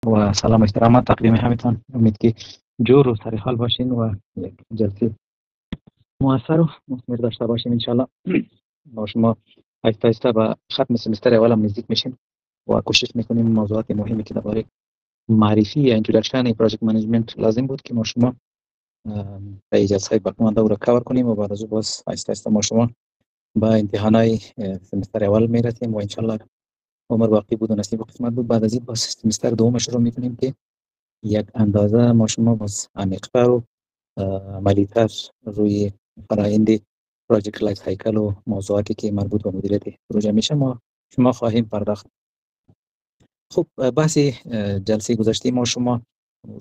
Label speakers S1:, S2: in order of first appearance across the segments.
S1: و سلام و احترامات تقدیم همتان. امید که جور و سر حال باشین و یک جلسه موثر و مثمر داشته باشیم انشالله. با شما آهسته آهسته به ختم سمستر اولم نزدیک میشیم و کوشش میکنیم موضوعات مهمی که درباره معرفی یا اینترودکشن پروژکت منیجمنت لازم بود که ما شما به جلسه باقیمانده او را کاور کنیم و بعد از او باز آهسته آهسته ما شما با امتحانای سمستر اول میرسیم و انشالله عمر باقی بود و نصیب و قسمت بود. بعد از این باز سمستر دوم شروع میکنیم که یک اندازه ما شما باز عمیق‌تر و عملی‌تر روی فرآیند پروژکت لایف سایکل و موضوعاتی که مربوط به مدیریت پروژه میشه ما شما خواهیم پرداخت. خب بحث جلسه گذشته ما شما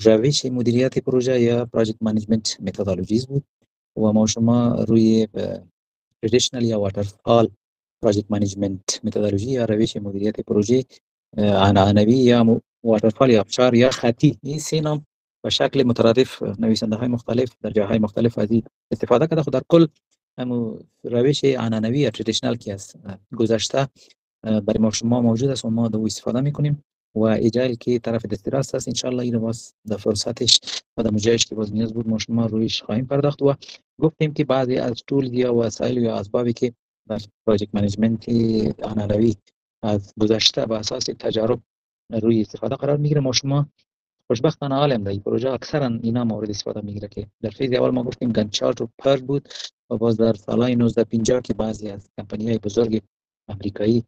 S1: روش مدیریت پروژه یا پروژکت منیجمنت متدولوژیز بود و ما شما روی ترادیشنال یا واترفال پروژکت منیجمنت متدولوژی یا روش مدیریت پروژه عنعنوی یا واترفال یا ابشار یا خطی، این سه نام به شکل مترادف نویسنده های مختلف در جاهای مختلف از این استفاده کرده. خود در کل همون روش عنعنوی یا ترادیشنال که است گذشته برای ما شما موجود است و ما دو استفاده میکنیم و اجایل که طرف دست راست است انشالله این باز در فرصتش و در مجایش که باز نیاز بود ما شما رویش خواهیم پرداخت و گفتیم که بعضی از تولز یا وسایل یا اسبابی که در پروژکت منیجمنت عنعنوی از گذشته به اساس تجارب روی استفاده قرار میگیره. ما شما خوشبختانه عالم در این پروژه اکثرا اینا مورد استفاده میگیره که در فیز اول ما گفتیم گنت چارت و پرل بود و باز در سالهای 1950 که بعضی از کمپانی‌های بزرگ امریکایی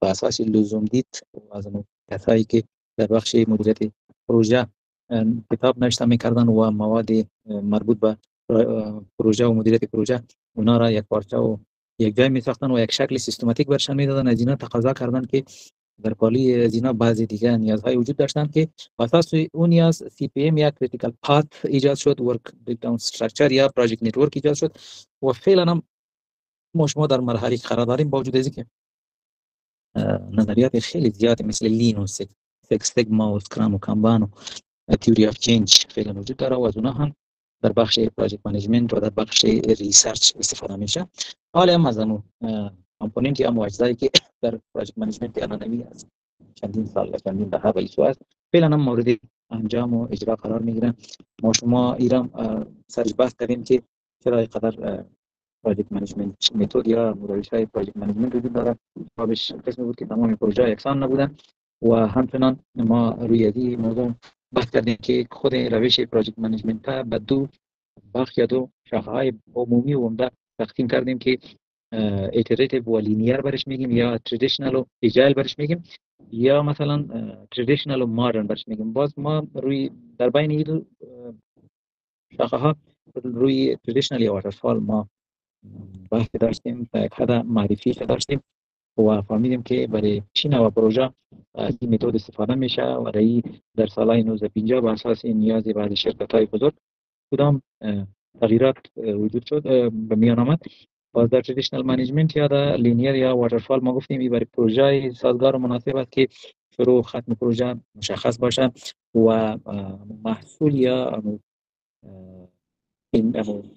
S1: به اساس لزوم دید از اون کسایی که در بخش مدیریت پروژه کتاب نوشته میکردن و مواد مربوط به پروژه و مدیریت پروژه اونا را یک پارچه و یک جای میساختن و یک شکل سیستماتیک برشان میدادن. از اینا تقاضا کردن که در پالی از اینا بعضی دیگه نیازهای وجود داشتن که اساس اون نیاز سی پی ام یا کریتیکال پات ایجاد شد، ورک بریک داون استراکچر یا پروژکت نتورک ایجاد شد و فعلا هم ما شما در مرحله قرار داریم با وجود از اینکه نظریات خیلی زیاد مثل لین و سیکس سیگما و اسکرام و کانبان و تیوری اف چینج فعلا وجود داره و از اونها هم در بخش پروژکت منیجمنت و در بخش ریسرچ استفاده میشه. حالا هم از اون کامپوننت یا اجزایی که در پروژکت منیجمنت عنعنوی است چندین سال چندین دهه به ایسو است فعلا هم مورد انجام و اجرا قرار میگیرن. ما شما ایران سرش بحث کردیم که چرا اینقدر پروژکت منیجمنت متد یا روش‌های پروژکت منیجمنت وجود داره. جوابش قسمی بود که تمام پروژه یکسان نبودن و همچنان ما روی این موضوع بحث کردیم که خود روش پروژکت منیجمنت به دو بخش یا دو شاخه‌های عمومی و عمده تقسیم کردیم که ایتریتیو و لینیر برش میگیم یا ترادیشنال و اجایل برش میگیم یا مثلا ترادیشنال و مدرن برش میگیم. باز ما روی در بین این دو شاخه‌ها روی ترادیشنال یا واترفال ما بحث داشتیم، تا یک حد معرفیش داشتیم و فهمیدیم که برای چی نوع پروژه این متد استفاده میشه و در سالهای 1950 بر اساس این نیاز بعض شرکت‌های بزرگ کدام تغییرات وجود شد به میان آمد. باز در ترادیشنال منیجمنت یا در لینیر یا واترفال ما گفتیم این برای پروژه سازگار و مناسب است که شروع و ختم پروژه مشخص باشه و محصول یا این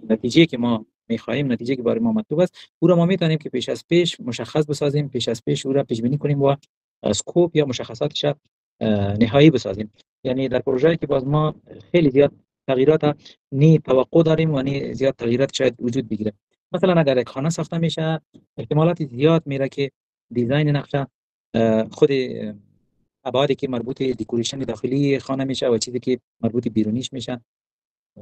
S1: نتیجه که ما می‌خواهیم، نتیجه که برای ما مطلوب است، او را ما می‌تونیم که پیش از پیش مشخص بسازیم، پیش از پیش او را پیش بینی کنیم و اسکوپ یا مشخصاتش نهایی بسازیم. یعنی در پروژه‌ای که باز ما خیلی زیاد تغییرات نی توقع داریم و نی زیاد تغییرات شاید وجود بگیره. مثلا اگر یک خانه ساخته میشه احتمالات زیاد میره که دیزاین نقشه خود ابعادی که مربوط دکوریشن داخلی خانه میشه و چیزی که مربوط بیرونیش میشه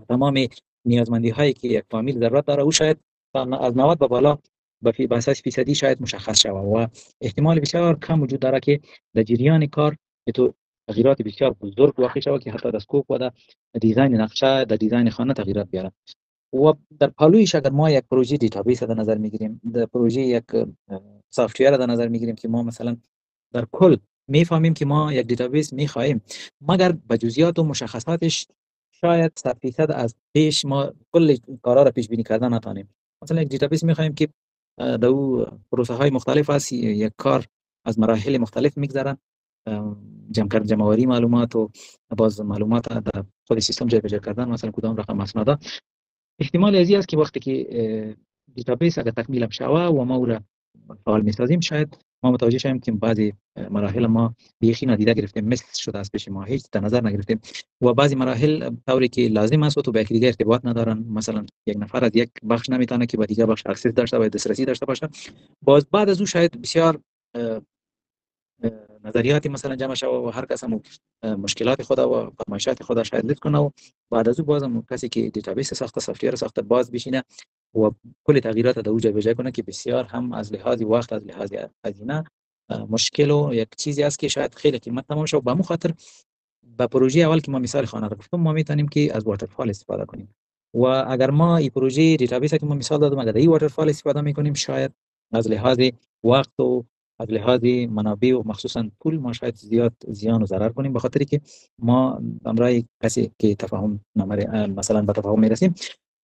S1: تمام نیازمندی هایی که یک فامیل ضرورت داره او شاید از 90 به بالا به اساس فیصدی شاید مشخص شود و احتمال بسیار کم وجود داره که در جریان کار تو تغییرات بسیار بزرگ واقع شود که حتی در اسکوپ و در دیزاین نقشه در دیزاین خانه تغییرات بیاره. و در پالویش اگر ما یک پروژه دیتابیس در نظر میگیریم، در پروژه یک سافت ویر در نظر میگیریم که ما مثلا در کل میفهمیم که ما یک دیتابیس میخواهیم مگر به جزئیات و مشخصاتش شاید 100% از پیش ما کل کارا را پیش بینی کردن نتونیم. مثلا یک دیتابیس میخوایم که در او پروسه های مختلف است، یک کار از مراحل مختلف میگذره، جمع آوری معلومات و باز معلومات در خود سیستم جابجا کردن، مثلا کدام رقم اسناد. احتمال ازی است که وقتی که دیتابیس اگر تکمیل شود و ما او را فعال میسازیم شاید ما متوجه شویم که بعضی مراحل ما بیخی نادیده گرفتیم، مثل شده است پیش ما، هیچ در نظر نگرفتیم و بعضی مراحل طوری که لازم است و تو با یکی دیگه ارتباط ندارن. مثلا یک نفر از یک بخش نمیتونه که با دیگه بخش اکسس داشته باشه، دسترسی داشته باشه. باز بعد از او شاید بسیار نظریاتی مثلا جمع شود و هر کس هم مشکلات خود و فرمایشات خود شاید لیست کنه و بعد از او باز هم کسی که دیتابیس ساخته، سافت ساخته، باز بشینه و کل تغییرات در او جابجا کنه که بسیار هم از لحاظ وقت، از لحاظ هزینه مشکل و یک چیزی است که شاید خیلی قیمت تمام شه. و به خاطر با پروژه اول که ما مثال خانه را گفتم، ما میتونیم که از واترفال استفاده کنیم و اگر ما این پروژه دیتابیس که ما مثال دادم اگر این واترفال استفاده میکنیم، شاید از لحاظ وقت و از لحاظ منابع و مخصوصا پول ما شاید زیاد زیان و ضرر کنیم، به خاطری که ما امرای کسی که تفاهم مثلا به تفاهم میرسیم،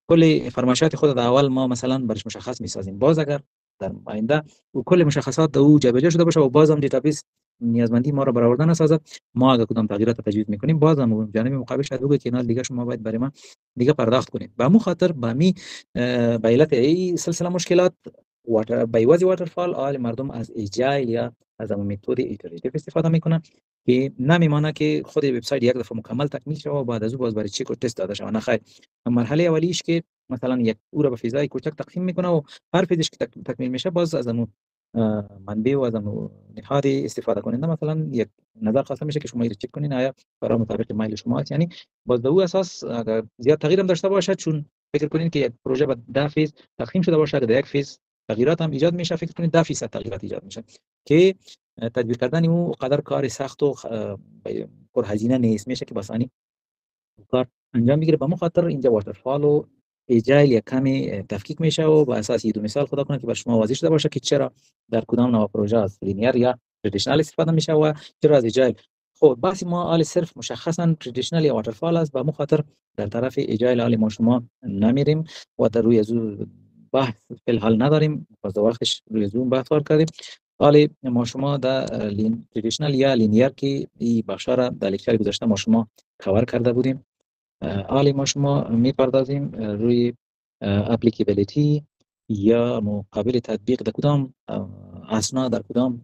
S1: کل فرمایشات خود در اول ما مثلا برش مشخص میسازیم. باز اگر در آینده و کل مشخصات در او جابجا شده باشه و باز هم دیتابیس نیازمندی ما را برآورده نسازد، ما اگر کدام تغییرات تجوید میکنیم، باز هم جانب مقابل شاید بگه که نه دیگه شما باید برای ما دیگه پرداخت کنید. به مو خاطر به می به علت ای سلسله مشکلات به وجه واترفال آل مردم از ایجایل یا از همون متد ایتریتیو استفاده میکنن که نمیمانه که خود وب سایت یک دفعه مکمل تکمیل شود و بعد از او باز برای چک و تست داده شود. نه خیر، مرحله اولیش که مثلا یک او را به فضای کوچک تقسیم میکنه و هر فیزش که تکمیل میشه باز از همون منبع و از همون نهاد استفاده کننده مثلا یک نظر خواسته میشه که شما رو چک کنین آیا برای مطابق مایل شما است. یعنی باز به او اساس اگر زیاد تغییر هم داشته باشه، چون فکر کنین که یک پروژه به 10 فیز تقسیم شده باشه، در یک فیز تغییرات هم ایجاد میشه، فکر کنید 10% تغییرات ایجاد میشه که تدبیر کردن او قدر کار سخت و پر هزینه نیست، میشه که بسانی کار انجام بگیره. به خاطر اینجا واترفال و اجایل یک کمی تفکیک میشه و با اساس دو مثال خدا کنه که بر شما واضح شده باشه که چرا در کدام نوع پروژه از لینیر یا ترادیشنال استفاده میشه و چرا از اجایل. خب بحث ما آل صرف مشخصا ترادیشنال یا واترفال است، به خاطر در طرف اجایل آل ما شما نمیریم و در روی زو بحث فی الحال نداریم، باز وقتش روی زوم بحث کردیم. حالا ما شما در ترادیشنال یا لینیر که این بخشا را در لکچر گذشته ما شما کاور کرده بودیم. حالا ما شما میپردازیم روی اپلیکیبیلیتی یا مقابل تطبیق در کدام اسنا در کدام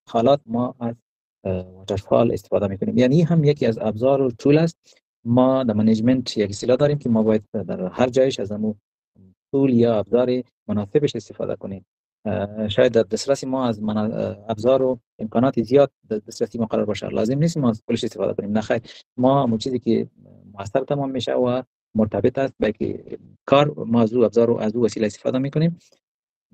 S1: حالات ما از واترفال استفاده میکنیم. یعنی هم یکی از ابزار و طول است. ما در منیجمنت یک اصطلاح داریم که ما باید در هر جایش از همون طول یا ابزار مناسبش استفاده کنیم. شاید در دسترس ما از ابزار و امکانات زیاد در دسترس ما قرار باشه، لازم نیست ما از کلش استفاده کنیم. نه خیر، ما چیزی که موثر تمام میشه و مرتبط است با که کار، ما از ابزار و از وسیله استفاده میکنیم.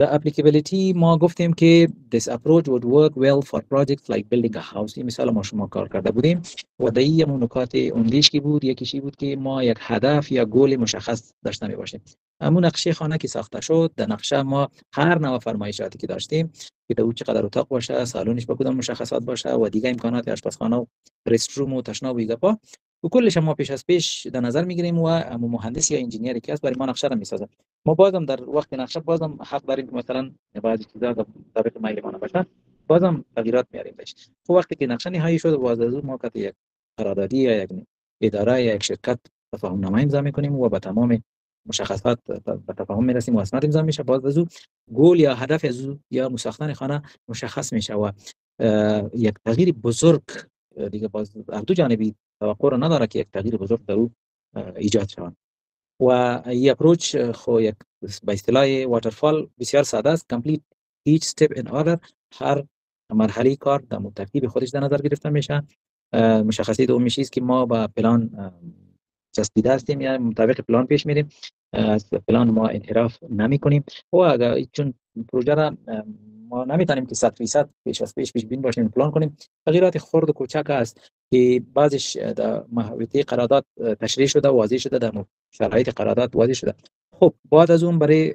S1: The applicability ما گفتیم که this approach would work well for projects like building a house. این مثال ما شما کار کرده بودیم و در این نکات اونلیش کی بود، یکیشی بود که ما یک هدف یا گول مشخص داشته می باشیم. همون نقشه خانه که ساخته شد، در نقشه ما هر نوع فرمایشاتی که داشتیم که در چقدر اتاق باشه، سالونش با کدام مشخصات باشه و دیگه امکانات آشپزخانه و رست روم و تشناب و ایگپا و کلش ما پیش از پیش در نظر میگیریم و مهندس یا انجینیری که است برای ما نقشه را میسازه. ما بازم در وقت نقشه بازم حق داریم که مثلا بعضی چیزا در طریق مایل ما نباشه، بازم تغییرات میاریم بهش. خب وقتی که نقشه نهایی شد باز از اون ما که یک قراردادی یا یک اداره یا یک شرکت تفاهم نامه امضا میکنیم و با تمام مشخصات به تفاهم میرسیم و اسناد امضا میشه. باز از اون گول یا هدف از یا مساختن خانه مشخص میشه و یک تغییر بزرگ دیگه باز از دو جانبی توقع را نداره که یک تغییر بزرگ در او ایجاد شود. و این اپروچ خو یک به اصطلاح واترفال بسیار ساده است. complete each step in order. هر مرحله کار در ترتیب خودش در نظر گرفته میشه. مشخصی دومی چیز که ما با پلان چسبیده هستیم یا مطابق پلان پیش میریم، از پلان ما انحراف نمی کنیم و اگر چون پروژه را ما نمیتونیم که 100% پیش از پیش بین باشیم پلان کنیم، تغییرات خرد و کوچک است که بعضش در محوطه قرارداد تشریح شده و واضح شده، در شرایط قرارداد واضح شده. خب بعد از اون برای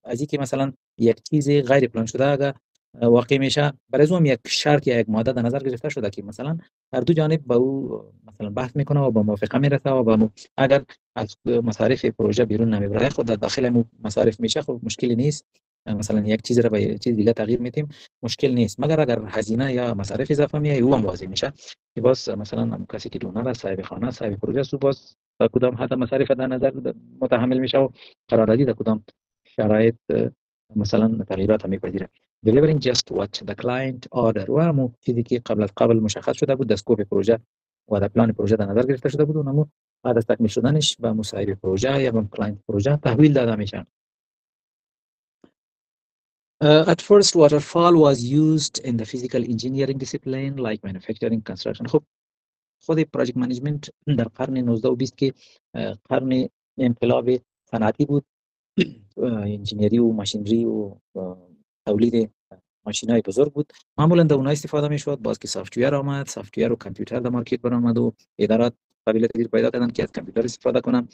S1: از اینکه مثلا یک چیز غیر پلان شده اگر واقع میشه، برای اون یک شرط یا یک ماده در نظر گرفته شده که مثلا هر دو جانب با او مثلا بحث میکنه و با موافقه میرسه و با اگر از مصارف پروژه بیرون نمیبره خود در داخل مصارف میشه، خب مشکلی نیست. مثلا یک چیز را به چیز دیگه تغییر میدیم مشکل نیست، مگر اگر هزینه یا مصارف اضافه میاد او هم واضح میشه که باز مثلا کسی که دونر صاحب خانه صاحب پروژه سو باز تا کدام حد مصارف در نظر متحمل میشه و قراردادی در کدام شرایط مثلا تغییرات میپذیره. delivering just what the client order و همون چیزی که قبل از قبل مشخص شده بود، اسکوپ پروژه و در پلان پروژه در نظر گرفته شده بود، اونمو بعد از تکمیل شدنش به مصاحب پروژه یا به کلاینت پروژه تحویل داده میشن. At first, waterfall was used in the physical engineering discipline like manufacturing, construction. خب خود پروژکت منیجمنت در قرن 19 و 20 که قرن انقلاب صنعتی بود، انجینیری و ماشینری و تولید ماشینای بزرگ بود، معمولا در اونها استفاده میشد. باز که سافت‌ویر آمد، سافت‌ویر و کامپیوتر در مارکت برآمد و ادارات قابلیت دیر پیدا کردن که از کامپیوتر استفاده کنن.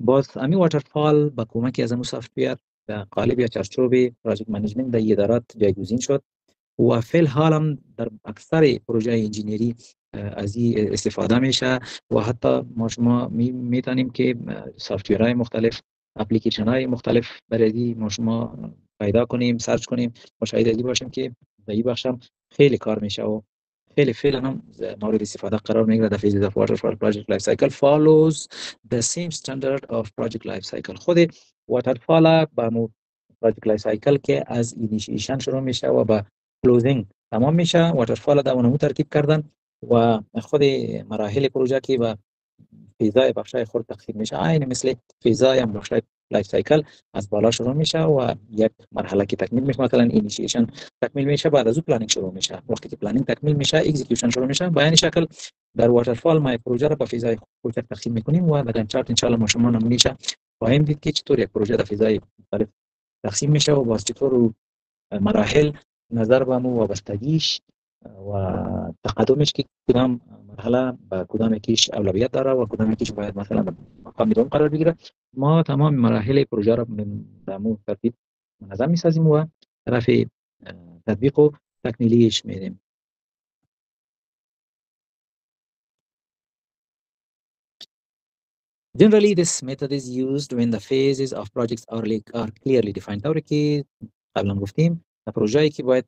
S1: باز همین واترفال با کمک از همون سافت‌ویر در قالب یا چارچوب پروژکت منیجمنت در ادارات جایگزین شد و فی الحال هم در اکثر پروژه انجینیری از این استفاده میشه و حتی ما شما میتونیم که سافت‌ویرهای مختلف، اپلیکیشن های مختلف برای ما شما پیدا کنیم، سرچ کنیم، مشاهده ای باشیم که در این بخش هم خیلی کار میشه و خیلی فعلا هم مورد استفاده قرار میگیره. The phases of waterfall project life cycle follows the same standard of project life cycle. خود واترفال با مو project life cycle که از اینیشیشن شروع میشه و با کلوزینگ تمام میشه، واترفال در اونمو ترتیب کردن و خود مراحل پروژه که با فیزای بخشای خود تقسیم میشه، عین مثل فیزای هم بخشای لایف سایکل از بالا شروع میشه و یک مرحله که تکمیل میشه، مثلا اینیشیشن تکمیل میشه، بعد از اون پلنینگ شروع میشه. وقتی که پلنینگ تکمیل میشه اکزیکیوشن شروع میشه. به این شکل در واترفال ما پروژه رو به فیزای کوچک تقسیم میکنیم و در چارت ان شاء الله ما شما نمونه‌اش خواهیم دید که چطور یک پروژه در فیزای مختلف تقسیم میشه و باز چطور مراحل نظر به مو وابستگیش و تقدمش که کدام مرحله با کدام یکیش اولویت داره و کدام یکیش باید مثلا مقام دوم قرار بگیره. ما تمام مراحل پروژه را به مو ترتیب منظم میسازیم و طرف تطبیق و تکمیلیش میدیم. Generally, this method is used when the phases of projects are clearly defined. طوری که قبلا گفتیم پروژه‌ای که باید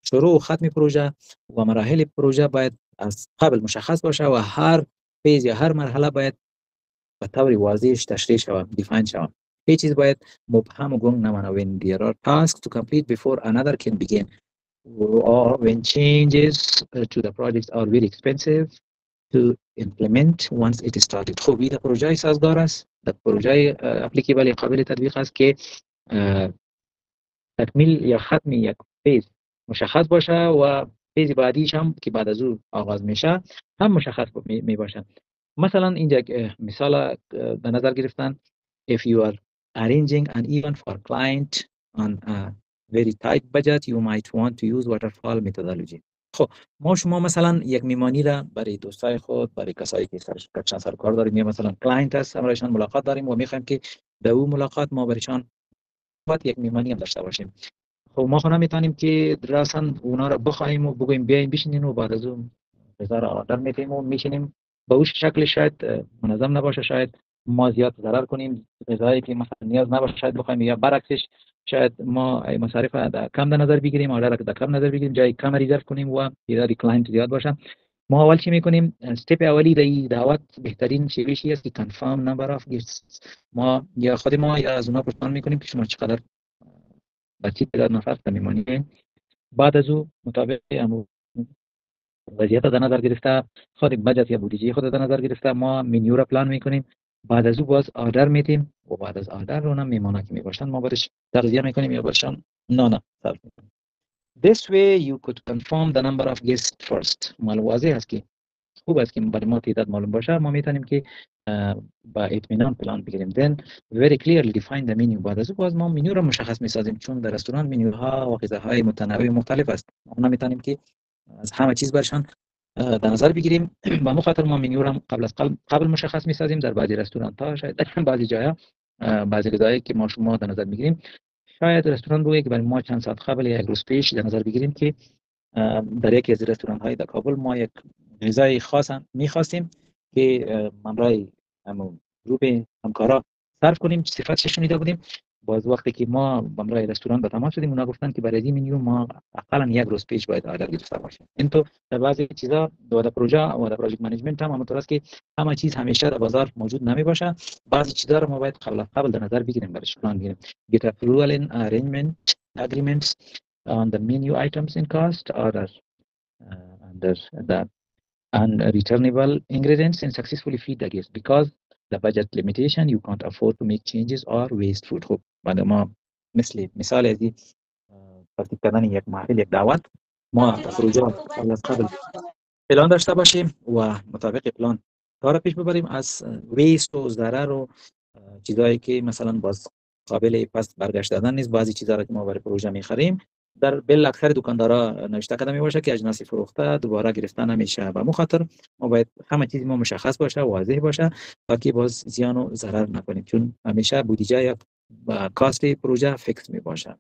S1: شروع و ختم پروژه و مراحل پروژه باید از قبل مشخص باشه و هر فیز یا هر مرحله باید به طور واضح تشریح شود، دیفاین شود. هیچ چیز باید مبهم و گنگ نمانه. When there are tasks to complete before another can begin or when changes to the project are very expensive to implement once it is started. خب این پروژه سازگار است، در پروژه اپلیکیبل قابل تطبیق است که تکمیل یا ختم یک فیز مشخص باشه و فیز بعدیش هم که بعد از او آغاز میشه هم مشخص می باشه. مثلا اینجا مثال به نظر گرفتن if you are arranging an event for client on a very tight budget you might want to use waterfall methodology. خب ما شما مثلا یک میمانی را برای دوستای خود، برای کسایی که سر کار داریم یا مثلا کلاینت است، امرایشان ملاقات داریم و میخوایم که در اون ملاقات ما برایشان یک میمانی هم داشته باشیم. خب ما خود نمیتونیم که درستاً اونا رو بخوایم و بگویم بیاین بشینین و بعد از اون بذار آردر میتیم و میشینیم به اون شکل شاید منظم نباشه، شاید ما زیاد ضرر کنیم، غذایی که مثلا نیاز نباشه شاید بخوایم، یا برعکسش شاید ما مصارف کم در نظر بگیریم، آردر در کم نظر بگیریم، جای کم ریزرو کنیم و تعداد کلاینت زیاد باشه. ما اول چی میکنیم؟ استپ اولی در دعوت بهترین شیوهش است که کنفرم نمبر اف گیستس. ما یا خود ما یا از اونها پرسان میکنیم که شما چقدر بچه تعداد نفر میمانی. بعد از او مطابق وضعیت در نظر گرفته، خود بجت یا بودجه خود در نظر گرفته ما منیو را پلان میکنیم. بعد از او باز آردر میتیم و بعد از آردر رو هم میمانه که میباشن ما برش تغذیه میکنیم یا برشان نه صرف میکنیم. This way you could confirm the number of guests first. مال واضح است که خوب است که برای ما تعداد معلوم باشه، ما میتونیم که با اطمینان پلان بگیریم. Then very clearly define the menu. بعد از باز ما منیو را مشخص میسازیم، چون در رستوران منیوها و غذاهای متنوع مختلف است. ما نمیتونیم که از همه چیز برشان در نظر بگیریم. با مخاطر ما منیو را قبل مشخص میسازیم. در بعضی رستوران ها شاید در بعضی جاها بعضی غذایی که ما شما در نظر میگیریم شاید رستوران بگه که برای ما چند ساعت قبل یا یک روز پیش در نظر بگیریم که در یکی از رستوران های در کابل ما یک غذای خاص می‌خواستیم که ممرای گروه همکارا صرف کنیم، صفتش شنیده بودیم. باز وقتی که ما برای رستوران به تماس شدیم اونا گفتن که برای این منیو ما اقلا یک روز پیش باید آردر گرفته باشیم. این تو در بعضی چیزا در پروژه و در پروژه منیجمنت هم همونطور است که همه چیز همیشه در بازار موجود نمی باشه. بعضی چیزا رو ما باید قبل در نظر بگیریم، برش پلان بگیریم. get approval in arrangement agreements on the menu items in cost order under the unreturnable ingredients and successfully feed the guests because the budget limitation you can't afford to make changes or waste food. خب بعد ما مثال از ترتیب کردن یک محفل، یک دعوت، ما پروژه قبل پلان داشته باشیم و مطابق پلان کار پیش ببریم، از ویست و ضرر و چیزایی که مثلا باز قابل پس برگشت دادن نیست، بعضی چیزا رو که ما برای پروژه می‌خریم در بالاخره دکاندارا نوشته کده میباشه که اجناس فروخته دوباره گرفته نمیشه. به مخاطر ما باید همه چیز ما مشخص باشه، واضح باشه تا که باز زیان و ضرر نکنیم، چون همیشه بودجه یا کاست پروژه فیکس می باشه.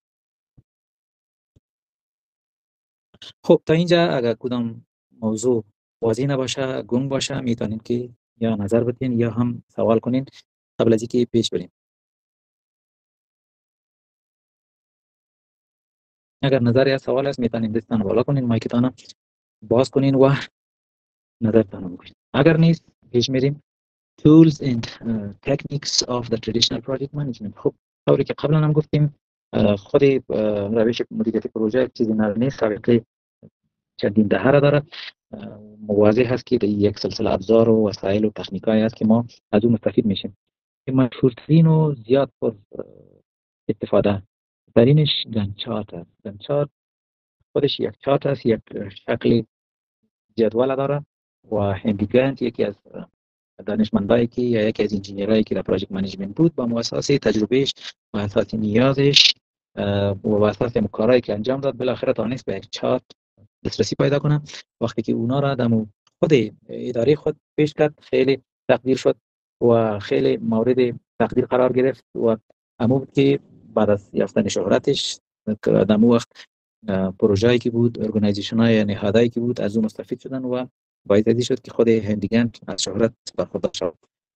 S1: خب تا اینجا اگر کدام موضوع واضح نباشه، گنگ باشه، میتونید که یا نظر بدین یا هم سوال کنین قبل از اینکه پیش بریم. اگر نظر یا سوال هست میتونید دستتان بالا کنین، مایکتان باز کنین و نظرتان بگوین. اگر نیست پیش میریم. Tools and techniques of the traditional project management. خب طوری که قبلا هم گفتیم خود روش مدیریت پروژه چیزی نیست، سابقه چندین دهه را دارد. واضح هست که یک سلسله ابزار و وسایل و تکنیکایی هست که ما از اون مستفید میشیم. مشهورترین و زیاد پر استفاده ترینش گنت چارت است. گنت چارت خودش یک چارت است، یک شکل جدول داره و هندی یکی از دانشمندایی که یا یکی از انجینیرایی که در پروژه منیجمنت بود با اساس تجربهش و اساس نیازش و اساس کارهایی که انجام داد بالاخره تونست به یک چارت دسترسی پیدا کنه. وقتی که اونا را در خود اداره خود پیش کرد خیلی تقدیر شد و خیلی مورد تقدیر قرار گرفت و همون بود که بعد از یافتن شهرتش در وقت پروژه‌ای که بود، ارگانایزیشن‌های نهادایی که بود از اون مستفید شدن و باید شد که خود هندیگنت از شهرت برخوردار شد.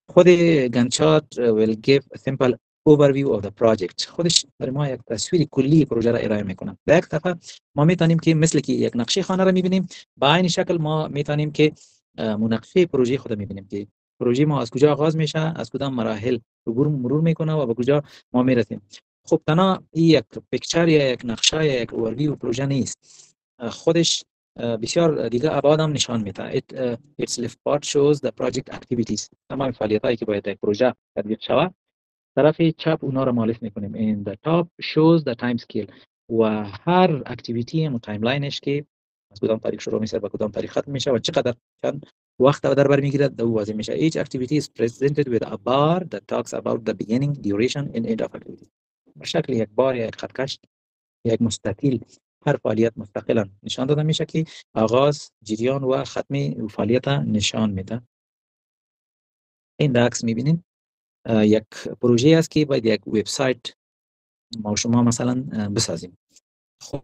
S1: خود گنت چارت will give a simple overview of the project. خودش برای ما یک تصویر کلی پروژه را ارائه میکنه. در یک صفحه ما میتونیم که مثل که یک نقشه خانه را میبینیم، با این شکل ما میتونیم که مناقشه پروژه خود میبینیم که پروژه ما از کجا آغاز میشه، از کدام مراحل مرور میکنه و به کجا ما میرسیم. خب تنها یک پیکچر یا یک نقشه یا یک اوورویو پروژه نیست، خودش بسیار دیگه ابعاد هم نشان میده. its left part shows the project activities. تمام فعالیتایی که باید یک پروژه تطبیق شود طرف چپ اونا رو معرف میکنیم. in the top shows the time scale و هر اکتیویتی و تایملاینش که از کدام تاریخ شروع میشه و کدام تاریخ ختم میشه و چقدر چند وقت در بر میگیرد دو واضح میشه. each activity is presented with a bar that talks about the beginning, duration and end of activity. به شکل یک بار یا یک خطکش یک مستطیل هر فعالیت مستقلا نشان داده میشه که آغاز، جریان و ختم فعالیت نشان میده. این در عکس میبینین یک پروژه است که باید یک وبسایت ما شما مثلا بسازیم. خب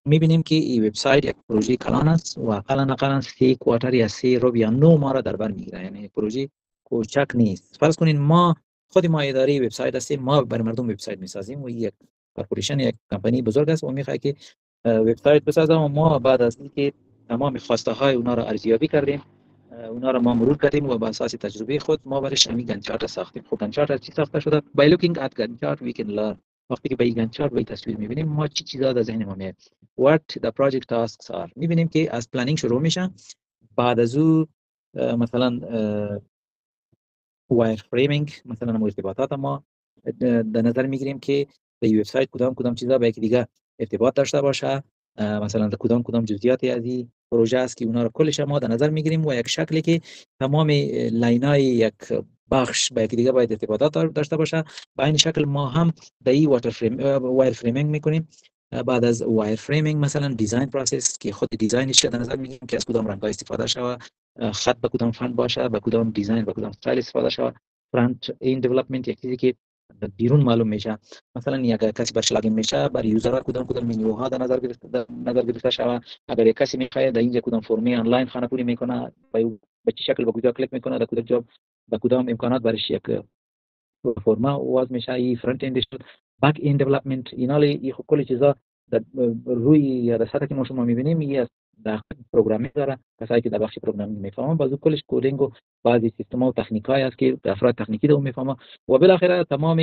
S1: میبینیم که این وبسایت یک پروژه کلان است و اقلا 3 کوارتر یا 3 ربع یا 9 ماه را در بر میگیره، یعنی پروژه کوچک نیست. فرض کنین ما خود ما اداره وبسایت هستیم، ما برای مردم وبسایت میسازیم و یک کارپوریشن یک کمپانی بزرگ است و میخواد که وبسایت بسازه و ما بعد از اینکه تمام خواسته های اونا را ارزیابی کردیم، اونا را ما مرور کردیم و بر اساس تجربه خود ما برش همین گنت چارت ساختیم. خب گنت چارت چی ساخته شده؟ by looking at Gantt chart we can learn. وقتی که به این گنت چارت به تصویر میبینیم ما چی چیزا در ذهن ما میاد. what the project tasks are. میبینیم که از پلنینگ شروع میشه، بعد از او مثلا وایر فریمینگ، مثلا ارتباطات ما در نظر میگیریم که به وبسایت کدام چیزا به یکی دیگه ارتباط داشته باشه، مثلا کدام جزئیاتی از این پروژه است که اونا رو کلش ما در نظر میگیریم و یک شکلی که تمام لاینای یک بخش به یکی دیگه باید ارتباطات داشته باشه. به این شکل ما هم در این وایر فریمینگ میکنیم. بعد از وایر فریمینگ مثلا دیزاین پروسس که خود دیزاینش در نظر میگیریم که از کدام رنگ‌ها استفاده شود، خط به کدام فونت باشه، به کدام دیزاین به کدام استایل استفاده شود. فرانت این دیولپمنت یک چیزی که بیرون معلوم میشه، مثلا اگر کسی برش لاگین میشه برای یوزرها کدام منیوها در نظر گرفته شود. اگر یک کسی میخواد در اینجا کدام فرمی آنلاین خانه پوری میکنه به چه شکل به کجا کلیک میکنه، در کدام جاب به کدام امکانات برش یک فرما واز میشه. این فرانت اند شد. بک اند دیولپمنت، اینا این کل چیزا روی یا در سطحی که ما شما می‌بینیم این در پروگرامینگ داره. کسایی که در بخش پروگرامینگ میفهمن بازو کلش کدینگ و بعضی سیستم‌ها و تکنیک‌هایی است که افراد تکنیکی رو میفهمن و بالاخره تمام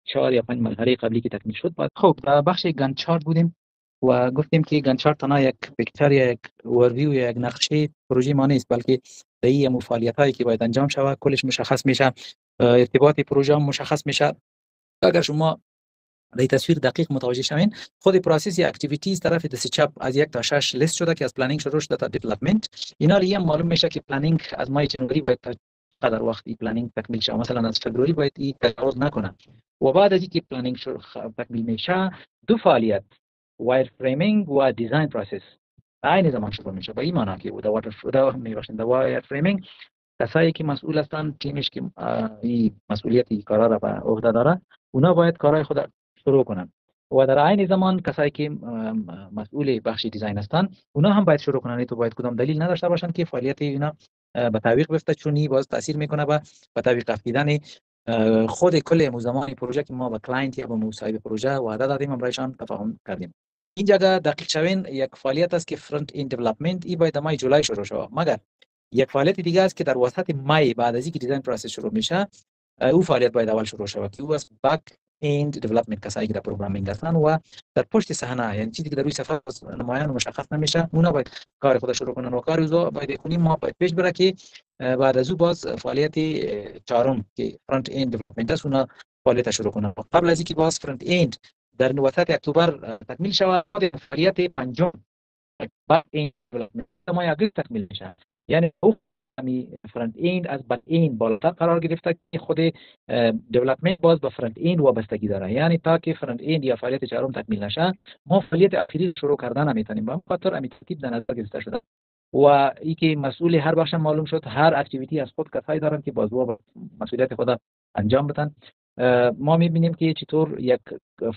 S1: 4 یا 5 مرحله قبلی که تکمیل شد. بعد خب در بخش گانت چارت بودیم و گفتیم که گانت چارت تنها یک پیکچر یا یک اوورویو یا یک نقشه پروژه ما نیست، بلکه این فعالیتایی که باید انجام شود کلش مشخص میشه، ارتباط پروژه هم مشخص میشه. اگر شما در تصویر دقیق متوجه شوین، خود پروسس یا اکتیویتیز طرف دست چپ از 1 تا 6 لیست شده که از پلنینگ شروع شده تا دیولپمنت. اینا هم معلوم میشه که پلنینگ از ماه جنوری باید تا قدر وقتی پلنینگ تکمیل شه، مثلا از فوریه باید این تجاوز نکنه. و بعد از اینکه پلنینگ تکمیل میشه، دو فعالیت وایر فریمینگ و دیزاین پروسس عین زمان شروع میشه. به این معنی که در وایر فریمینگ کسایی که مسئول هستند، تیمش که این مسئولیت کارا را به عهده داره، اونا باید کارهای خود شروع کنن و در عین زمان کسایی که مسئول بخش دیزاین هستند اونا هم باید شروع کنن. تو باید کدام دلیل نداشته باشن که فعالیت اینا به تعویق بیفته، چون باز تاثیر میکنه به تعویق افتیدن خود کل مزمان پروژه که ما با کلاینت یا با مصاحب پروژه وعده دادیم، امرایشان تفاهم کردیم. این جگه دقیق شوین یک فعالیت است که فرانت اند دیولپمنت ای باید مای جولای شروع شود، مگر یک فعالیت دیگه است که در وسط مای بعد از اینکه دیزاین پروسس شروع میشه او فعالیت باید اول شروع شود که او است بک اند دیولپمنت. کسایی که در پروگرامینگ هستن و در پشت صحنه، یعنی چیزی که در روی صفحه نمایان و مشخص نمیشه، اونا باید کار خود شروع کنن و کار او باید کنیم ما باید پیش بره که بعد از او باز فعالیت چهارم که فرانت اند دیولپمنت است اونا فعالیت شروع کنن. قبل از اینکه باز فرانت اند در وسط اکتبر تکمیل شود، فعالیت پنجم بک اند دیولپمنت ما یک تکمیل میشه. یعنی فرانت اند از بک اند بالاتر قرار گرفته که خود دیولپمنت باز به فرانت اند وابستگی داره. یعنی تا که فرانت اند یا فعالیت چهارم تکمیل نشه ما فعالیت اخیری شروع کردن نمیتونیم. به خاطر همین ترتیب در نظر گرفته شده و ای که مسئول هر بخش معلوم شد، هر اکتیویتی از خود کسایی دارن که باز با مسئولیت خود انجام بدن. ما میبینیم که چطور یک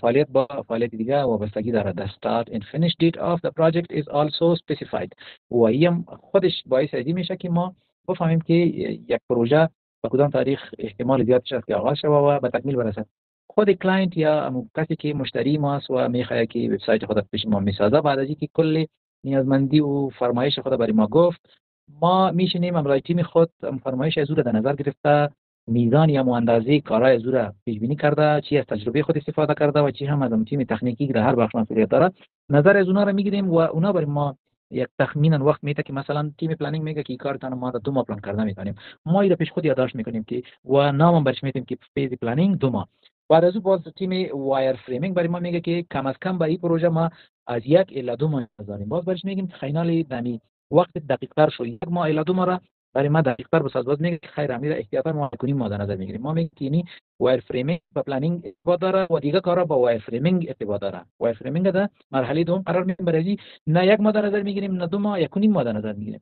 S1: فعالیت با فعالیت دیگه وابستگی داره. The start and finish date of the project is also specified و این خودش باعث ازی میشه که ما بفهمیم که یک پروژه به کدام تاریخ احتمال زیاد شد که آغاز شود و به تکمیل برسد. خود کلاینت یا کسی که مشتری ما است و میخواد که وبسایت خود پیش ما میسازه، بعد از اینکه کل نیازمندی و فرمایش خود برای ما گفت، ما میشینیم امرای تیم خود فرمایش از او را در نظر گرفته، میزان یا اندازه کارهای از او را پیش بینی کرده، چی از تجربه خود استفاده کرده و چی هم از تیم تکنیکی که در هر بخش مسئولیت داره نظر از اونا را میگیریم و اونا برای ما یک تخمینا وقت میده که مثلا تیم پلنینگ میگه که کارتون ما 2 ماه پلان کردن میکنیم، ما اینو پیش خود یادداشت میکنیم که و نام برش میدیم که فیز پلنینگ 2 ماه. بعد از اون باز تیم وایر فریمینگ برای ما میگه که کم از کم برای پروژه ما از 1 الی 2 ماه داریم. باز برش میگیم خینال دمی وقت دقیق تر شو 1 ماه الی 2 ماه را برای ما دقیق تر بساز. باز میگه خیر امیر احتیاطا ما کنیم ما در نظر میگیریم. ما میگیم که یعنی وایر فریمینگ با پلنینگ ارتباط داره و دیگه کارا با وایر فریمینگ ارتباط داره. وایر فریمینگ ده مرحله دوم قرار میگیریم، برای نه 1 ماه در نظر میگیریم نه 2 ماه، 1.5 ماه در نظر میگیریم.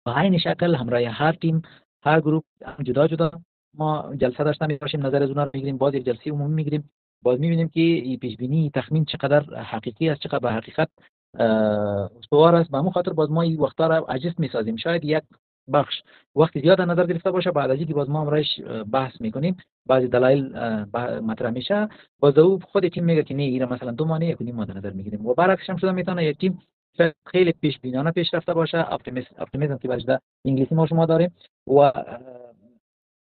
S1: به این شکل همراه هر تیم هر گروه جدا جدا ما جلسه داشته میباشیم، نظر از اونها رو میگیریم، باز یک جلسه عمومی میگیریم، باز میبینیم که این پیش بینی تخمین چقدر حقیقی است، چقدر به حقیقت استوار است. به همون خاطر باز ما این وقتا را اجست میسازیم. شاید یک بخش وقتی زیاد در نظر گرفته باشه، بعد از اینکه باز ما امرایش بحث میکنیم بعضی دلایل مطرح میشه، باز او خود تیم میگه که نه اینا مثلا 2 ماه 1.5 ماه در نظر میگیریم و برعکسش هم شده میتونه یک تیم خیلی پیش بینانه پیش رفته باشه، اپتیمیسم که برش انگلیسی ما شما داریم و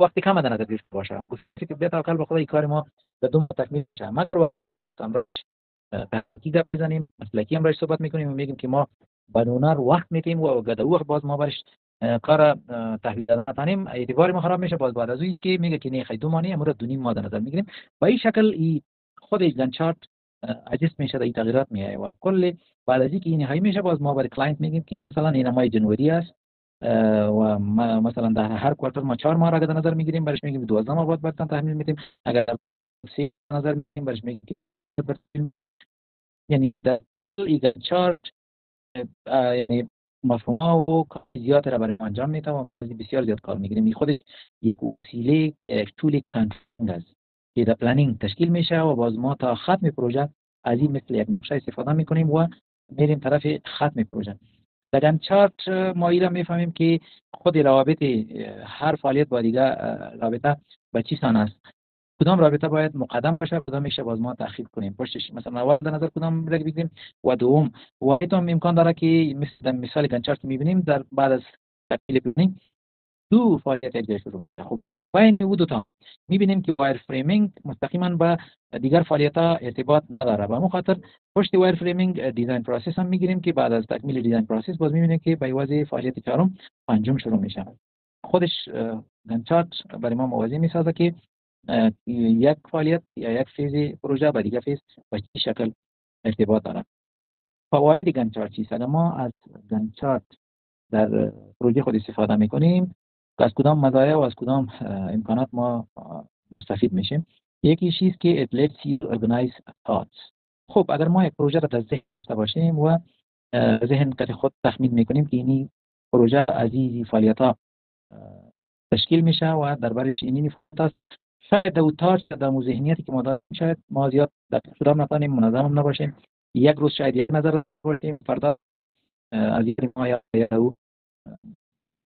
S1: وقتی کم در نظر گرفته باشه که بهتر عقل به خود این کار ما به 2 ماه تکمیل شه. مگر امروز تحقیق بزنیم مسلکی هم برش صحبت میکنیم و میگیم که ما بدونر وقت میتیم و گدا وقت باز ما برش کار تحویل دادن اعتبار ما خراب میشه. باز بعد از اینکه میگه که نه خیلی 2 ماه امروز 2.5 ماه در نظر میگیریم. با این شکل ای خود گانت چارت اجست میشه، این تغییرات میایه و کل بعد از اینکه این نهایی میشه باز ما برای کلاینت میگیم که مثلا این ماه جنوری است و مثلا در هر کوارتر ما 4 ماه را در نظر میگیریم، برش میگیم 12 ماه بعد تحویل میدیم. اگر 3 نظر میگیریم برش میگیم یعنی در این چارت یعنی مفهوم و زیاد را برای انجام میتیم و بسیار زیاد کار میگیریم. این خودش یک وسیله طول کانفرنس است که در پلنینگ تشکیل میشه و باز ما تا ختم پروژه از این مثل یک نقشه استفاده میکنیم و میریم طرف ختم پروژه. در گانت چارت ما ایرا میفهمیم که خود روابط هر فعالیت با دیگه رابطه به چی سان است. کدام رابطه باید مقدم باشه، کدام میشه باز ما تأخیر کنیم پشتش، مثلا اول در نظر کدام را بگیریم و دوم و ایتام امکان داره که مثل مثال گنچار که میبینیم در بعد از تکمیل ببینیم دو فعالیت یک جای شروع میشه. خب بین او دو تا میبینیم که وایر فریمینگ مستقیما به دیگر فعالیت ها ارتباط نداره. به همون خاطر پشت وایر فریمینگ دیزاین پروسس هم میگیریم که بعد از تکمیل دیزاین پروسس باز میبینیم که به واسه فعالیت چهارم پنجم شروع میشه. خودش گنچارت برای ما موازی میسازه که یک فعالیت یا یک فیز پروژه با دیگر فیز به چه شکل ارتباط داره. فواید گنچارت چیست؟ اگر ما از گنچارت در پروژه خود استفاده میکنیم از کدام مزایا و از کدام امکانات ما مستفید میشیم؟ یکی چیز که it lets you organize thoughts. خب اگر ما یک پروژه را در ذهن داشته باشیم و ذهن که خود تخمین میکنیم که این پروژه از این فعالیت ها تشکیل میشه و درباره اینی فعالیت است، شاید در اوتاش در ذهنیتی که ما داریم شاید ما زیاد دقیق شده نتونیم، منظم نباشیم. یک روز شاید یک نظر باشیم، فردا از یک ما یا او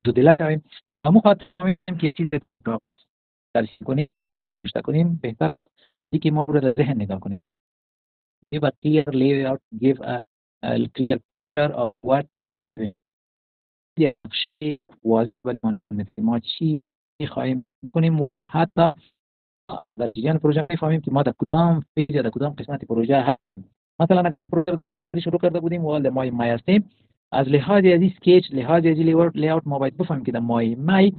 S1: دو دله شویم. اما خاطر می‌بینیم که چیز را درسی کنیم رشته کنیم بهتر است که ما رو در ذهن نگاه کنیم. give a clear layout, give a clear picture of what شيء واجب ما چی خواهیم کنیم. حتی در جریان پروژه میفهمیم که ما در کدام فیز یا در کدام قسمت پروژه هست. مثلا اگر پروژه شروع کرده بودیم و در ماه می هستیم، از لحاظ از اسکیچ، لحاظ از لیاوت ما باید بفهمیم که در ماه می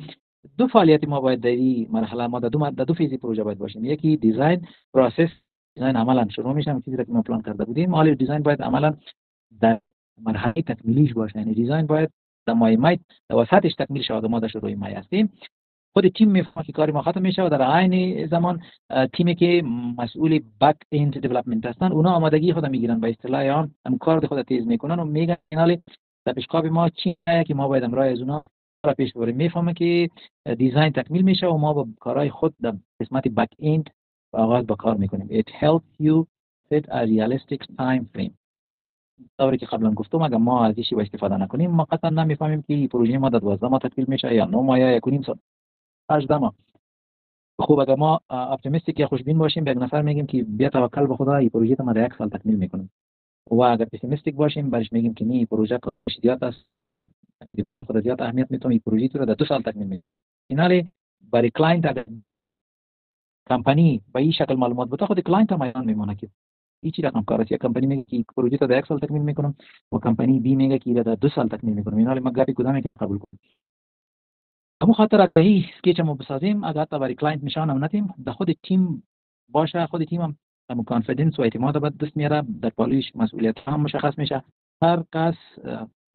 S1: دو فعالیت ما باید در این مرحله ما در دو فیز پروژه باید باشیم. یکی دیزاین پروسس، دیزاین عملا شروع میشه چیزی که ما پلان کرده بودیم، حالا دیزاین باید عملا در مرحله تکمیلیش باشه. یعنی دیزاین باید در ماه می در وسطش تکمیل شود. ما در شروع می هستیم، خود تیم میفهمه که کاری ما ختم میشه و در عین زمان تیمی که مسئول بک اند دیولپمنت هستن اونا آمادگی خود میگیرن، به اصطلاح هم کار خود تیز میکنن و میگن فینال در پیشقاب ما چی که ما باید امرای از اونا را پیش ببریم. میفهمه که دیزاین تکمیل میشه و ما با کارهای خود در قسمت بک اند آغاز با کار میکنیم. It helps you set a realistic time frame. طوری که قبلا گفتم اگر ما از این استفاده نکنیم ما قطعا نمیفهمیم که پروژه ما در 12 ماه تکمیل میشه یا 9 ماه یا 1.5 سال 18 ماه. خوب اگر ما اپتیمیستیک یا خوشبین باشیم به یک نفر میگیم که بیا توکل به خدا این پروژه ما در 1 سال تکمیل میکنیم، و اگر پسیمیستیک باشیم برش میگیم که نه این پروژه کارش زیاد است، خود زیاد اهمیت میتونه این پروژه تو رو در 2 سال تکمیل میکنیم. اینالی برای کلاینت اگر کمپانی به این شکل معلومات بده خود کلاینت هم ایان میمونه که هیچ رقم کار است. یک کمپانی میگه که پروژه تا در 1 سال تکمیل میکنم و کمپانی بی میگه که در 2 سال تکمیل میکنم. اینالی ما گپی کدام که قبول کنیم. اما خاطر اگر هی اسکیچ ما بسازیم اگر تا برای کلاینت نشان هم ندیم در خود تیم باشه، خود تیم هم کانفیدنس و اعتماد به دست میاره، در پالیش مسئولیت هم مشخص میشه، هر کس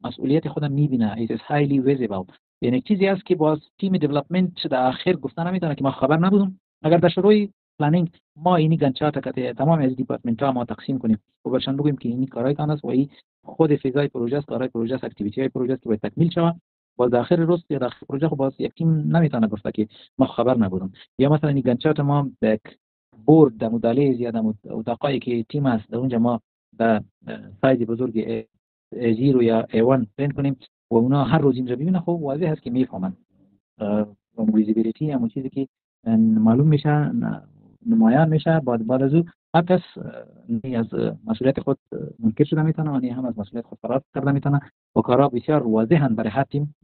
S1: مسئولیت خودم میبینه. it is highly visible. یعنی چیزی است که باز تیم دیولپمنت در آخر گفتن نمیتونه که ما خبر نبودم. اگر در شروع پلنینگ ما اینی گنچارت که تمام از دیپارتمنت ها ما تقسیم کنیم و برشان بگیم که اینی کارهایتان است و این خود فیزای پروژه است، کارهای پروژه است، اکتیویتی های پروژه است که باید تکمیل شود. باز آخر روز یا داخل پروژه خب باز یک تیم نمیتونه گفته که ما خبر نبودم. یا مثلا این گنچارت ما یک بورد در مدالیز یا در اتاقایی که تیم است در اونجا ما در سایز بزرگ A0 یا A1 پرینت کنیم و اونا هر روز اینجا ببینن، خب واضح است که میفهمن و ویزیبیلیتی هم چیزی که معلوم میشه نمایان میشه. بعد از او هر کس از مسئولیت خود منکر شده میتونه و هم از مسئولیت خود فرار کرده میتونه و کارها بسیار واضحا برای هر تیم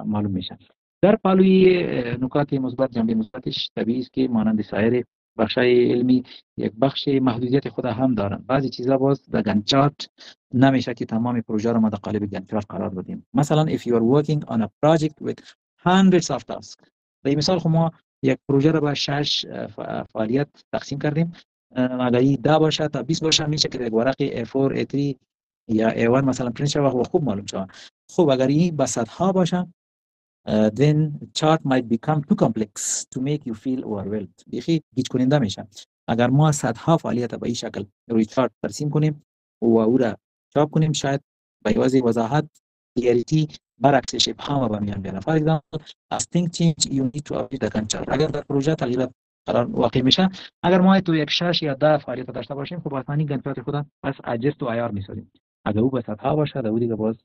S1: معلوم میشه. در پالوی نکات مثبت جنبه مثبتش طبیعی است که مانند سایر بخشای علمی یک بخش محدودیت خود هم دارن. بعضی چیزا باز در گنچارت نمیشه که تمام پروژه رو ما در قالب گنچارت قرار بدیم. مثلا if you are working on a project with hundreds of tasks، به مثال خب ما یک پروژه رو با 6 فعالیت تقسیم کردیم، اگر 10 باشه تا 20 باشه میشه که یک ورق A4 A3 یا A1 مثلا پرینت شود و خوب معلوم شود. خب اگر این به صدها باشه then chart might become too complex to make you feel overwhelmed. بیخی گیج کننده میشه. اگر ما صدها فعالیت به این شکل روی چارت ترسیم کنیم و او را چاپ کنیم شاید به وضاحت کلیریتی برعکس ابهام به میان بیاره. For example, as things change you need to update the chart. اگر در پروژه تغییرات قرار واقع میشه، اگر ما تو یک 6 یا 10 فعالیت داشته باشیم خب آسانی گنچارت خود پس adjust و IR میسازیم. اگر او به صدها باشه در دیگه باز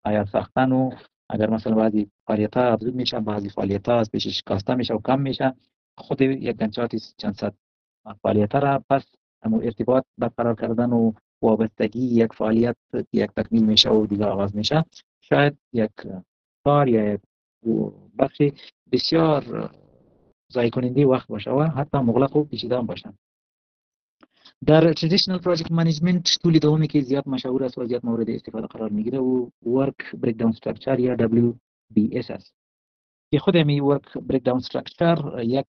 S1: IR ساختن و اگر مثلا بعضی فعالیت‌ها افزود میشه، بعضی فعالیت‌ها از پیشش کاسته میشه و کم میشه، خود یک گنچارت چند صد فعالیت را، پس ارتباط برقرار کردن و وابستگی یک فعالیت یک تکمیل میشه و دیگه آغاز میشه، شاید یک کار یا یک بخش بسیار ضایع کننده وقت باشه و حتی مغلق و پیچیده هم باشه. در ترادیشنال پروژکت منیجمنت طول دومی که زیاد مشهور است و زیاد مورد استفاده قرار میگیره و ورک بریک داون استراکچر یا WBS است. که خود می ورک بریک داون استراکچر یک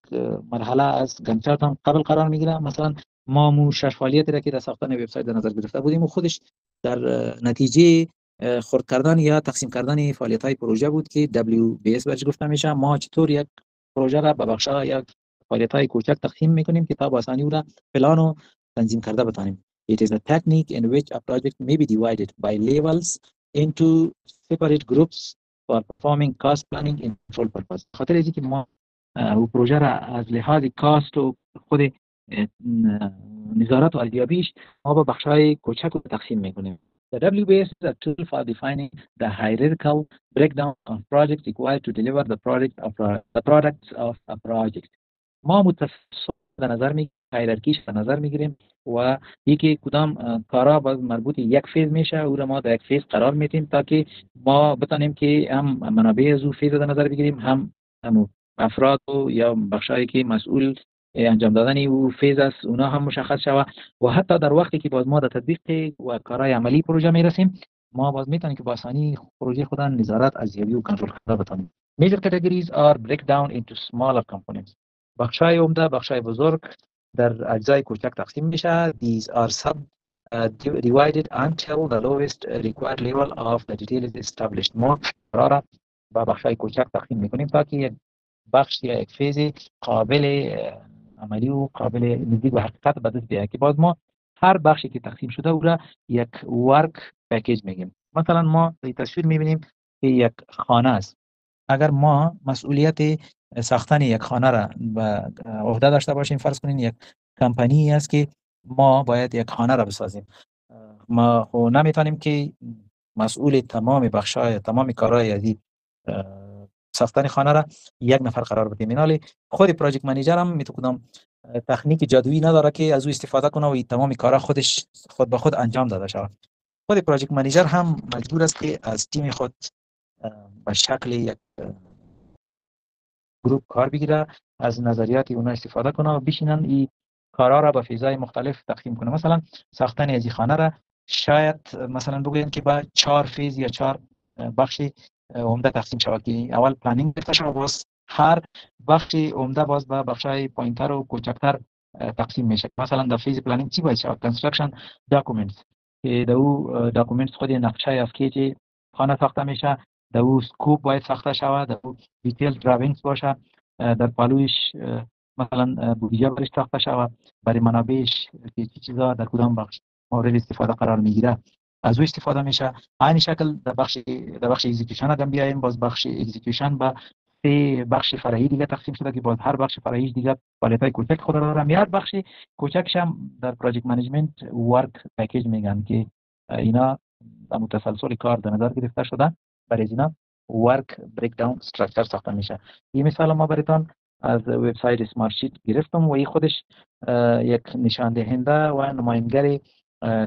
S1: مرحله از گانت چارت هم قبل قرار میگیره. مثلا ما 6 فعالیتی را که در ساختن وبسایت در نظر گرفته بودیم و خودش در نتیجه خرد کردن یا تقسیم کردن فعالیت های پروژه بود که WBS بهش گفته میشه. ما چطور یک پروژه را به بخش ها یا فعالیت های کوچک تقسیم میکنیم که تا با آسانی او را پلان و تنظیم کرده بتانیم. It is a technique in which a project may be divided by levels into separate groups for performing cost planning in control purpose. خاطر اینکه ما او پروژه را از لحاظ کاست و خود نظارت و ارزیابیش ما به بخش‌های کوچک تقسیم میکنیم. The WBS is a tool for defining the hierarchical breakdown of projects required to deliver the products of a project. ما متصل در نظر میگیریم، هایرارکیش در نظر میگیریم و یکی کدام کارا باز مربوط یک فیز میشه او را ما در یک فیز قرار میدیم تا که ما بتانیم که هم منابع از او فیز در نظر بگیریم، هم افراد و یا بخشایی که مسئول انجام دادن او فیز است اونا هم مشخص شود و حتی در وقتی که باز ما در تطبیق و کارهای عملی پروژه میرسیم ما باز میتونیم که با آسانی پروژه خود نظارت، ارزیابی و کنترل کرده بتانیم. Major categories are break down into smaller components. بخشای عمده، بخشای بزرگ در اجزای کوچک تقسیم میشه. These are divided until the lowest required level of the detail is established. ما قراره با بخشای کوچک تقسیم میکنیم تا که یک بخش یا یک فیز قابل عملی و قابل نزدیک به حقیقت به دست بیاید که باز ما هر بخشی که تقسیم شده او را یک ورک پکیج میگیم. مثلا ما در تصویر میبینیم که یک خانه است. اگر ما مسئولیت ساختن یک خانه را به عهده داشته باشیم، فرض کنین یک کمپانی است که ما باید یک خانه را بسازیم، ما خو نمیتونیم که مسئول تمام بخشای تمام کارهای از ساختن خانه را یک نفر قرار بدیم. اینالی خود پروژکت منیجر هم میتونه تکنیک جادویی نداره که از او استفاده کنه و تمام کارا خودش خود به خود انجام داده شود. خود پروژکت منیجر هم مجبور است که از تیم خود به شکل یک گروپ کار بگیره، از نظریات اونا استفاده کنه و بشینن این کارا را به فیزای مختلف تقسیم کنه. مثلا ساختن از خانه را شاید مثلا بگوییم که با 4 فیز یا 4 بخش عمده تقسیم شود که اول پلنینگ گرفته شود، باز هر بخش عمده باز به بخشای پایینتر و کوچکتر تقسیم میشه. مثلا در فیز پلنینگ چی باید شود؟ کنستراکشن داکومنتس که در او داکومنتس خود نقشه است که خانه ساخته میشه، در او سکوپ باید ساخته شود، در او دیتیل دراوینگز باشه، در پالویش مثلا بودجه برش ساخته شود، برای منابعش که چی چیزا در کدام بخش مورد استفاده قرار میگیره از او استفاده میشه. همین شکل در بخش اکزیکیوشن هم بیایم، باز بخش اکزیکیوشن با 3 بخش فرعی دیگه تقسیم شده که باز هر بخش فرعی دیگه فعالیت‌های کوچک خود را داره. هر بخش کوچکش هم در پروژکت منیجمنت ورک پکیج میگن که اینا در متسلسل کار در نظر گرفته شده، برای اینا ورک بریک داون استراکچر ساخته میشه. این مثال ما براتون از وبسایت اسمارت شیت گرفتم و این خودش یک نشان دهنده و نمایانگر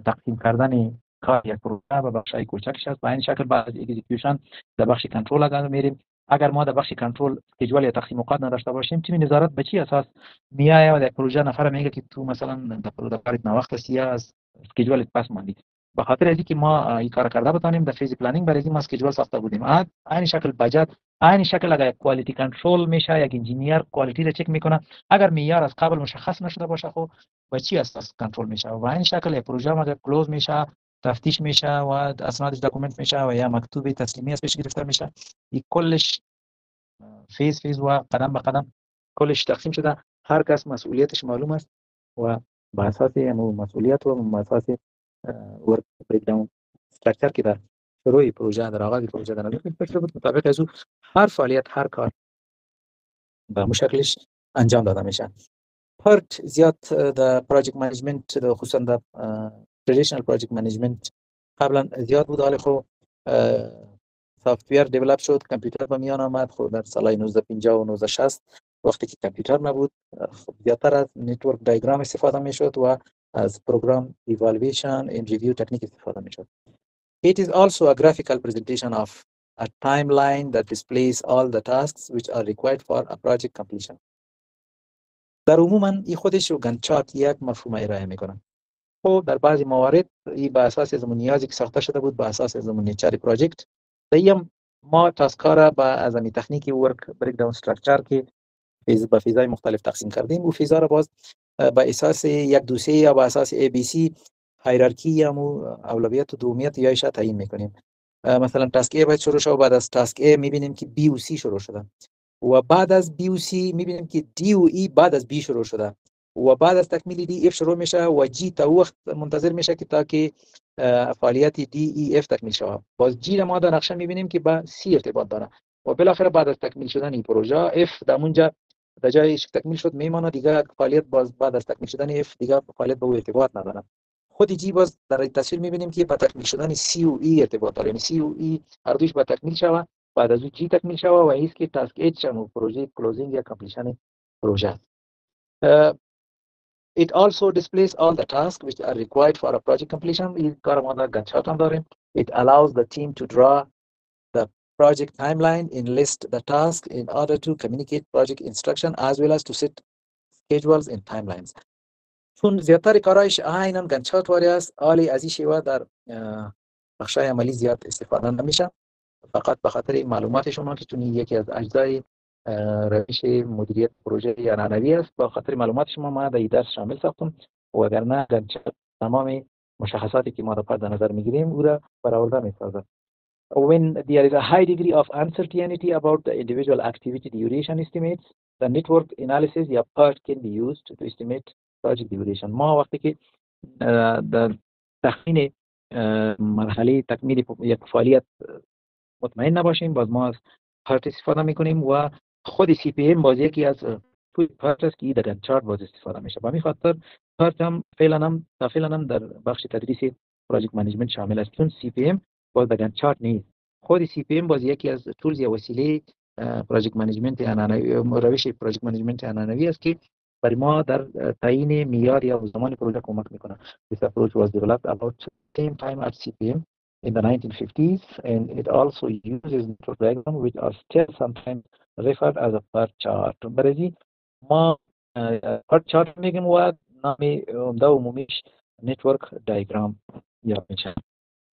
S1: تقسیم کردن کار یک پروژه و بخشای کوچکش است. به این شکل بعد اکزیکیوشن در بخش کنترل اگر میریم، اگر ما در بخش کنترل اسکیجول یا تقسیم اوقات نداشته باشیم، تیم نظارت به چی اساس میایه و یک پروژه نفر میگه که تو مثلا در کارت نوقت هستی از اسکیجول پس ماندی؟ به خاطر اینکه ما این کار کرده بتانیم در فیز پلنینگ برای این ما اسکیجول ساخته بودیم. این شکل بجت این شکل اگر کوالیتی کنترل میشه، یک انجینیر کوالیتی رو چک میکنه، اگر معیار از قبل مشخص نشده باشه خب با چی اساس کنترل میشه؟ و این شکل یک پروژه اگر کلوز میشه، تفتیش میشه و اسنادش داکومنت میشه و یا مکتوب تسلیمی از پیش گرفته میشه، این کلش فیز و قدم به قدم کلش تقسیم شده، هر کس مسئولیتش معلوم است و با اساس مسئولیت و با اساس ورک بریک داون استراکچر که در شروع پروژه در آغاز پروژه در نظر گرفته بود، مطابق از او هر فعالیت هر کار به مشکلش انجام داده میشه. پارت زیاد در پروژکت منیجمنت خصوصا در ترادیشنال پروژکت منیجمنت قبلا زیاد بود، ولی خب سافتویر دیولپ شد، کامپیوتر به میان آمد. خب در سالهای 1950 و 1960 وقتی که کامپیوتر نبود خب زیادتر از نتورک دیاگرام استفاده میشد و از پروگرام evaluation and review تکنیک استفاده میشد. It is also a graphical presentation of a timeline that displays all the tasks which are required for a project completion. در عموما این خودش رو گنت چارت یک مفهوم ارائه میکنه. خب در بعضی موارد این به اساس از نیازی که ساخته شده بود، به اساس از نیچر پروژکت دیم ما تاسکا را با از این تکنیک ورک بریک داون استراکچر که به فیزای مختلف تقسیم کردیم و فیزا را باز به اساس یک دوسیه یا به اساس ABC هایرارکی یا اولویت و دومیت یایش تعیین میکنیم. مثلا تاسک A باید شروع شد و بعد از تاسک A میبینیم که B و C شروع شده و بعد از B و C میبینیم که D و E بعد از B شروع شده و بعد از تکمیل D F شروع میشه و G تا وقت منتظر میشه که تا که فعالیت D E F تکمیل شود. باز G را ما در نقشه میبینیم که با C ارتباط داره و بالاخره بعد از تکمیل شدن این پروژه F در اونجا در جایش تکمیل شد میمانه دیگه فعالیت باز بعد از تکمیل شدن F دیگه فعالیت به او ارتباط نداره. خود جی باز در این تصویر میبینیم که با تکمیل شدن C و E ارتباط داره، یعنی C و E هر دوش با تکمیل شوه بعد از او جی تکمیل شوه و ایست که تاسک H هم پروژه کلوزینگ یا کمپلیشن پروژه. It also displays all the tasks which are required for a project completion. این کار ما در گنت چارت هم داریم. It allows the team to draw the project timeline, enlist the task in order to communicate project instruction as well as to set schedules and timelines. چون زیادتر کارایش عیناً گنت چارت واری است، حالی از این شیوه در بخشای عملی زیاد استفاده نمیشه، فقط به خاطر معلومات شما که چون یکی از اجزای روش مدیریت پروژه عنعنوی است، با خاطر معلومات شما ما در این درس شامل ساختم و اگر نه گنت چارت تمام مشخصاتی که ما را در نظر میگیریم او را برآورده میسازد. When there is a high degree of uncertainty about the individual activity duration estimates, the network analysis یا PERT can be used to estimate project duration. ما وقتی که در تخمین مرحله تکمیل یک فعالیت مطمئن نباشیم باز ما از PERT استفاده میکنیم و خود CPM باز یکی از توی PERT است که در گنت چارت باز استفاده میشه. به همین خاطر PERT هم فعلا هم در بخش تدریس پروژکت منیجمنت شامل است، چون CPM باز در گنت چارت نیست. خود CPM باز یکی از تولز یا وسیله پروژکت منیجمنت عنعنوی، روش پروژکت منیجمنت عنعنوی است که برای ما در تعیین معیار یا زمان پروژه کمک میکنه. This approach was developed about same time at CPM in the 1950s and it also uses network diagram which are still sometimes referred as a PERT chart. برای ما PERT chart میگیم و نام عمده عمومیش network diagram یا میشه.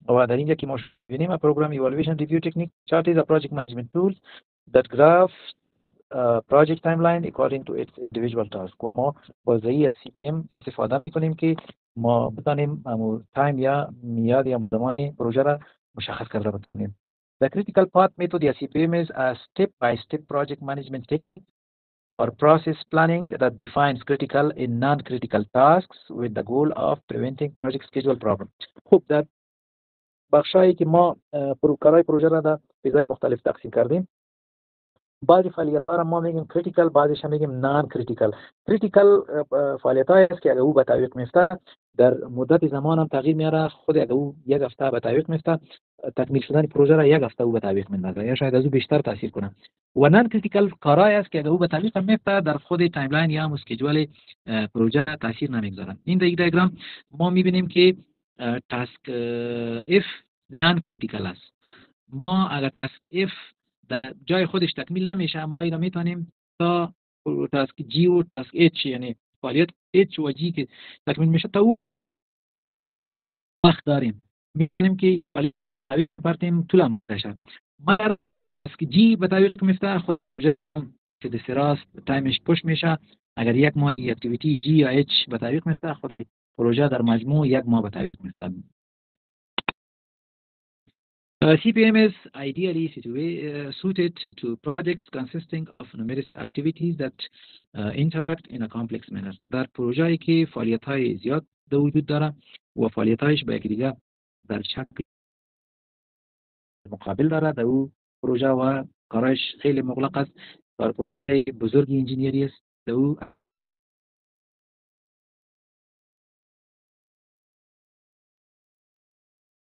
S1: و در اینجا که ما ببینیم program evaluation review technique chart is a project management tool that graphs project timeline according to its individual task. ما با ذریعه CPM استفاده میکنیم که ما بتانیم تایم یا میاد یا زمان پروژه را مشخص کرده بتونیم. The critical path method یا CPM is a step-by-step project management technique or process planning that defines critical and non-critical tasks with the goal of preventing project schedule problems. خوب در بخشایی که ما کارهای پروژه را در فیزای مختلف تقسیم کردیم، بعضی فعالیت‌ها را ما میگیم کریتیکال، بعضیش هم میگیم نان کریتیکال. کریتیکال فعالیت‌هایی است که اگر او به تعویق میفته در مدت زمان هم تغییر میاره، خود اگر او یک هفته به تعویق میفته تکمیل شدن پروژه را یک هفته او به تعویق میندازه یا شاید از او بیشتر تاثیر کنه. و نان کریتیکال کارایی است که اگر او به تعویق میفته در خود تایملاین یا اسکیجول پروژه تاثیر نمیگذاره. این دیاگرام ما میبینیم که تاسک F نان کریتیکال است. ما اگر تاسک F در جای خودش تکمیل نمیشه ما اینا میتونیم تا تاسک جی و تاسک اچ یعنی فعالیت اچ و جی که تکمیل میشه تا او وقت داریم میبینیم که فعالیت پارتیم طول میکشه. مگر تاسک جی به تعویق میفته خود که دستراست تایمش پوش میشه. اگر یک ماه اکتیویتی جی یا اچ به تعویق میفته خود پروژه در مجموع یک ماه به تعویق میفته. CPM is ideally suited to projects consisting of numerous activities that interact in a complex manner. در پروژه‌ای که فعالیت‌های زیاد وجود داره و فعالیت‌هایش با یکدیگر در شکل مقابل داره، در او پروژه و کارش خیلی مغلق است. در پروژه بزرگ انجینیری است، در او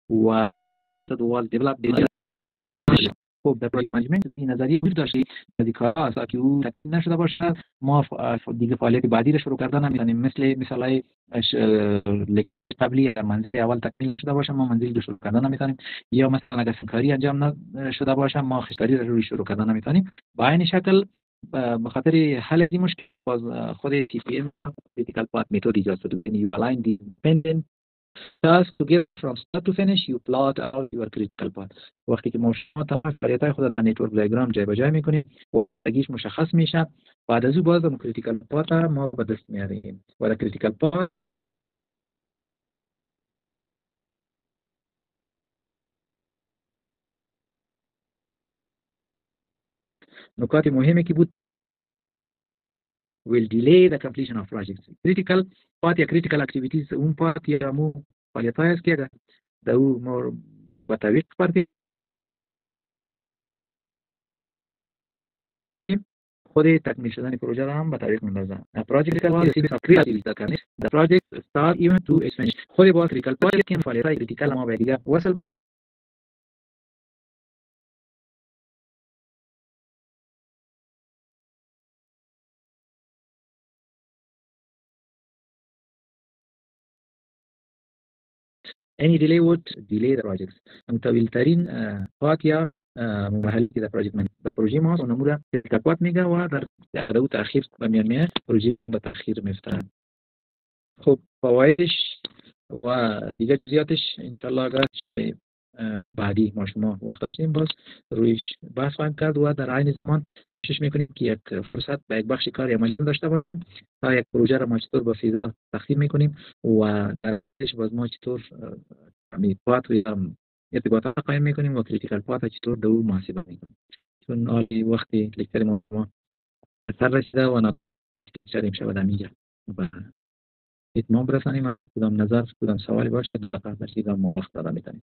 S1: و دوال develop خب در پروژه منیجمنت این نظریه وجود داشته بعضی کارها است که او تکمیل نشده باشد ما دیگه فعالیت بعدی را شروع کردن نمی‌تونیم مثل مثالای قبلی منزل اول تکمیل شده باشه ما منزل رو شروع کردن نمی‌تونیم یا مثلا اگر کاری انجام نشده باشه ما خشتاری رو روی شروع کردن نمی‌تونیم با این شکل به خاطر حل این مشکل باز خود TPM critical path method ایجاد شده یعنی you align the dependent task together from start to finish you plot out your critical path وقتی که ما شما تمام فعالیت‌های خود در نتورک دیاگرام جای به جای می‌کنیم و تگیش مشخص میشه بعد از او باز اون critical path ما به دست میاریم و در critical path نکات مهمی که بود will delay the completion of projects. Critical part یا critical activities اون part یا مو فعالیت‌های است که در او ما با تعویق پردیم خود تکمیل شدن پروژه را هم به تعویق می‌اندازن. A project critical series of creativity that can the project start even to its finish. خود با critical part که فعالیت‌های critical ما به دیگه وصل any delay would delay the projects. متویل ترین پات یا مراحلی که در پروژه ما اون امور تکوات میگه و در او تأخیر به میان میاد پروژه به تأخیر میفته. خب فوایدش و دیگه جزئیاتش انشالله اگر بعدی ما شما وقت باز روی بحث خواهیم کرد و در عین زمان کوشش میکنیم که یک فرصت به یک بخش کار عملی داشته باشیم تا یک پروژه را ما چطور با فیضا تقسیم میکنیم و درش باز ما چطور پات و ارتباطات قایم میکنیم و کریتیکال پات چطور در او محاسبه میکنیم چون حالی وقتی لکچر ما سر رسیده و نتیجه امشب در اینجا و اتمام برسانیم کدام نظر کدام سوالی باشه در درسیدن ما وقت داده میکنیم